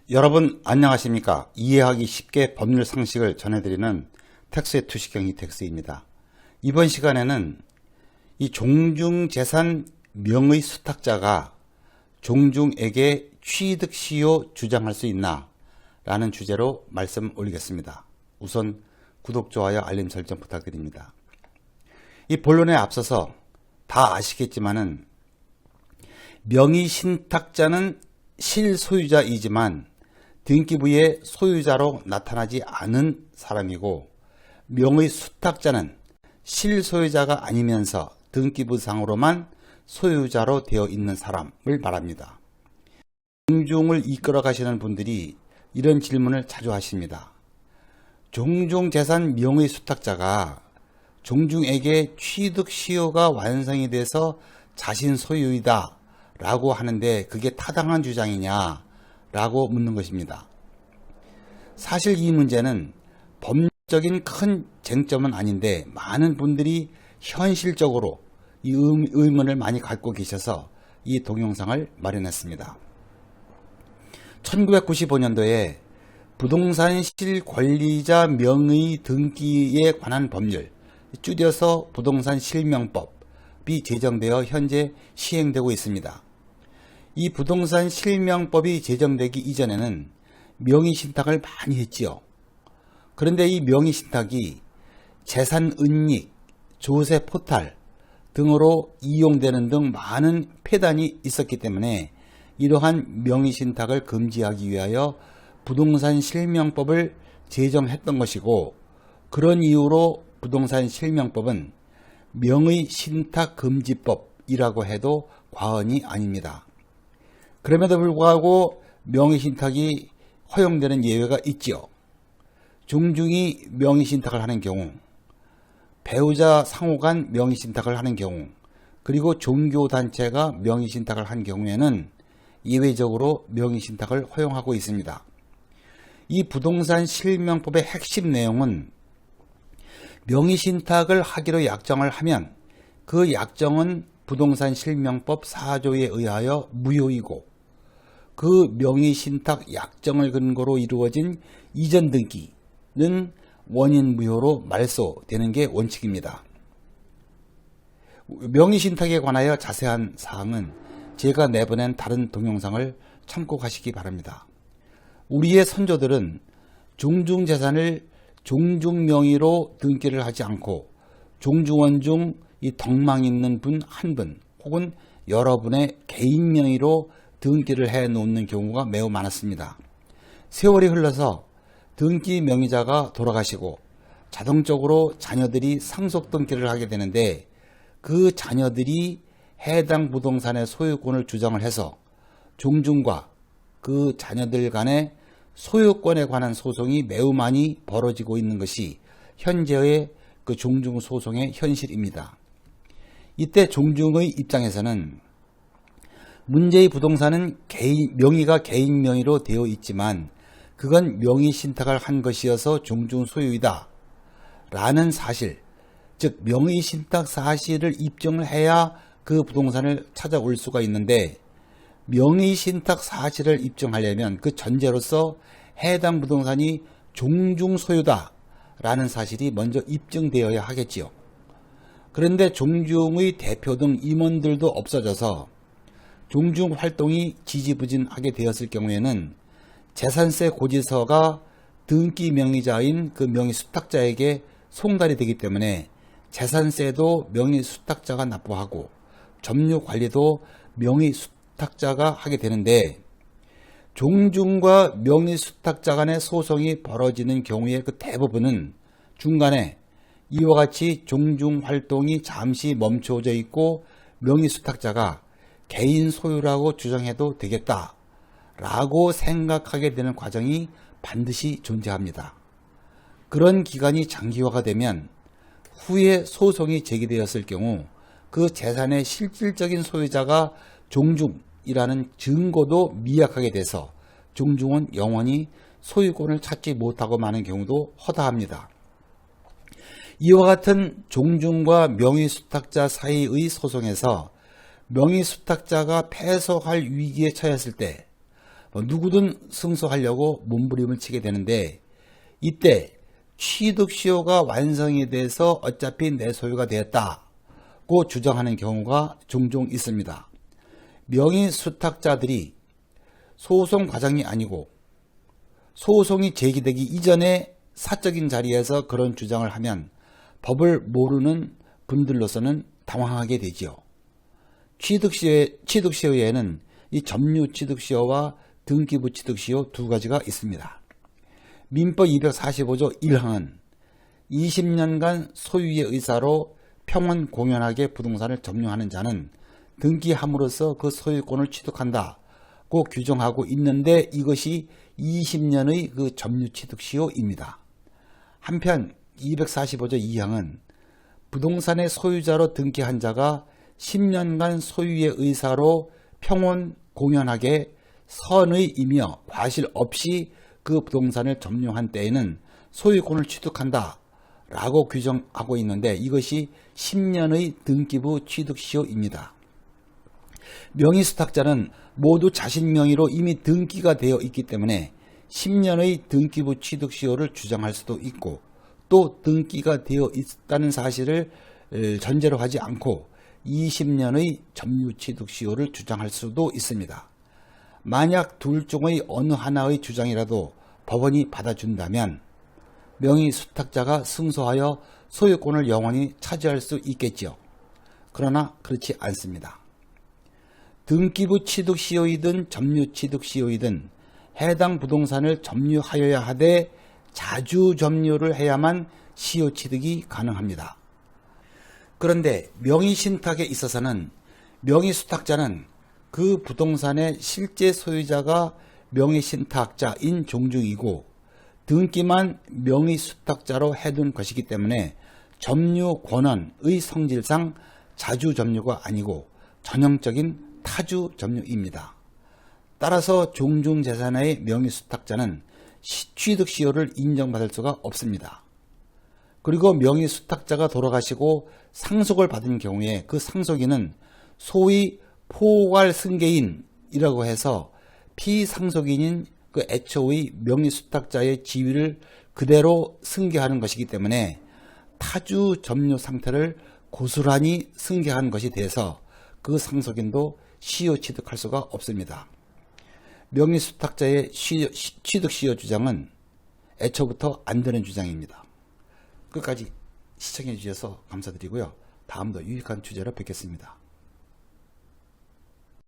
여러분 안녕하십니까? 이해하기 쉽게 법률 상식을 전해드리는 텍스의 투시경 이텍스입니다. 이번 시간에는 이 종중재산 명의 수탁자가 종중에게 취득시효 주장할 수 있나? 라는 주제로 말씀 올리겠습니다. 우선 구독, 좋아요, 알림 설정 부탁드립니다. 이 본론에 앞서서 다 아시겠지만은 명의신탁자는 실소유자이지만 등기부의 소유자로 나타나지 않은 사람이고, 명의수탁자는 실소유자가 아니면서 등기부상으로만 소유자로 되어 있는 사람을 말합니다. 종중을 이끌어 가시는 분들이 이런 질문을 자주 하십니다. 종중재산 명의수탁자가 종중에게 취득시효가 완성이 돼서 자신 소유이다 라고 하는데 그게 타당한 주장이냐 라고 묻는 것입니다. 사실 이 문제는 법적인 큰 쟁점은 아닌데 많은 분들이 현실적으로 이 의문을 많이 갖고 계셔서 이 동영상을 마련했습니다. 1995년도에 부동산 실권리자 명의 등기에 관한 법률, 줄여서 부동산 실명법이 제정되어 현재 시행되고 있습니다. 이 부동산 실명법이 제정되기 이전에는 명의신탁을 많이 했지요. 그런데 이 명의신탁이 재산은닉, 조세포탈 등으로 이용되는 등 많은 폐단이 있었기 때문에 이러한 명의신탁을 금지하기 위하여 부동산 실명법을 제정했던 것이고, 그런 이유로 부동산 실명법은 명의신탁금지법이라고 해도 과언이 아닙니다. 그럼에도 불구하고 명의신탁이 허용되는 예외가 있지요. 종중이 명의신탁을 하는 경우, 배우자 상호 간 명의신탁을 하는 경우, 그리고 종교단체가 명의신탁을 한 경우에는 예외적으로 명의신탁을 허용하고 있습니다. 이 부동산 실명법의 핵심 내용은 명의신탁을 하기로 약정을 하면 그 약정은 부동산 실명법 4조에 의하여 무효이고, 그 명의신탁 약정을 근거로 이루어진 이전 등기는 원인 무효로 말소되는 게 원칙입니다. 명의신탁에 관하여 자세한 사항은 제가 내보낸 다른 동영상을 참고하시기 바랍니다. 우리의 선조들은 종중재산을 종중명의로 등기를 하지 않고 종중원 중 이 덕망 있는 분 한 분 혹은 여러분의 개인 명의로 등기를 해 놓는 경우가 매우 많았습니다. 세월이 흘러서 등기 명의자가 돌아가시고 자동적으로 자녀들이 상속 등기를 하게 되는데, 그 자녀들이 해당 부동산의 소유권을 주장을 해서 종중과 그 자녀들 간의 소유권에 관한 소송이 매우 많이 벌어지고 있는 것이 현재의 그 종중 소송의 현실입니다. 이때 종중의 입장에서는 문제의 부동산은 명의가 개인 명의로 되어 있지만 그건 명의신탁을 한 것이어서 종중 소유이다 라는 사실, 즉 명의신탁 사실을 입증을 해야 그 부동산을 찾아올 수가 있는데, 명의신탁 사실을 입증하려면 그 전제로서 해당 부동산이 종중 소유다 라는 사실이 먼저 입증되어야 하겠지요. 그런데 종중의 대표 등 임원들도 없어져서 종중 활동이 지지부진하게 되었을 경우에는 재산세 고지서가 등기 명의자인 그 명의수탁자에게 송달이 되기 때문에 재산세도 명의수탁자가 납부하고 점유관리도 명의수탁자가 하게 되는데, 종중과 명의수탁자 간의 소송이 벌어지는 경우에 그 대부분은 중간에 이와 같이 종중 활동이 잠시 멈춰져 있고 명의수탁자가 개인 소유라고 주장해도 되겠다 라고 생각하게 되는 과정이 반드시 존재합니다. 그런 기간이 장기화가 되면 후에 소송이 제기되었을 경우 그 재산의 실질적인 소유자가 종중이라는 증거도 미약하게 돼서 종중은 영원히 소유권을 찾지 못하고 마는 경우도 허다합니다. 이와 같은 종중과 명의수탁자 사이의 소송에서 명의수탁자가 패소할 위기에 처했을 때 누구든 승소하려고 몸부림을 치게 되는데, 이때 취득시효가 완성이 돼서 어차피 내 소유가 되었다고 주장하는 경우가 종종 있습니다. 명의수탁자들이 소송 과정이 아니고 소송이 제기되기 이전에 사적인 자리에서 그런 주장을 하면 법을 모르는 분들로서는 당황하게 되지요. 취득시효에는 이 점유취득시효와 등기부 취득시효 두 가지가 있습니다. 민법 245조 1항은 20년간 소유의 의사로 평온 공연하게 부동산을 점유하는 자는 등기함으로써 그 소유권을 취득한다고 규정하고 있는데, 이것이 20년의 그 점유취득시효입니다. 한편 245조 2항은 부동산의 소유자로 등기한 자가 10년간 소유의 의사로 평온 공연하게 선의이며 과실 없이 그 부동산을 점유한 때에는 소유권을 취득한다 라고 규정하고 있는데, 이것이 10년의 등기부 취득시효입니다. 명의수탁자는 모두 자신 명의로 이미 등기가 되어 있기 때문에 10년의 등기부 취득시효를 주장할 수도 있고, 또 등기가 되어 있다는 사실을 전제로 하지 않고 20년의 점유취득시효를 주장할 수도 있습니다. 만약 둘 중의 어느 하나의 주장이라도 법원이 받아준다면 명의수탁자가 승소하여 소유권을 영원히 차지할 수 있겠지요. 그러나 그렇지 않습니다. 등기부 취득시효이든 점유취득시효이든 해당 부동산을 점유하여야 하되 자주 점유를 해야만 시효 취득이 가능합니다. 그런데 명의신탁에 있어서는 명의수탁자는 그 부동산의 실제 소유자가 명의신탁자인 종중이고, 등기만 명의수탁자로 해둔 것이기 때문에 점유 권한의 성질상 자주 점유가 아니고 전형적인 타주 점유입니다. 따라서 종중재산의 명의수탁자는 취득시효를 인정받을 수가 없습니다. 그리고 명의수탁자가 돌아가시고 상속을 받은 경우에 그 상속인은 소위 포괄승계인이라고 해서 피상속인인 그 애초의 명의수탁자의 지위를 그대로 승계하는 것이기 때문에 타주 점유 상태를 고스란히 승계한 것이 돼서 그 상속인도 시효 취득할 수가 없습니다. 명의수탁자의 취득시효 주장은 애초부터 안 되는 주장입니다. 끝까지 시청해 주셔서 감사드리고요. 다음도 유익한 주제로 뵙겠습니다.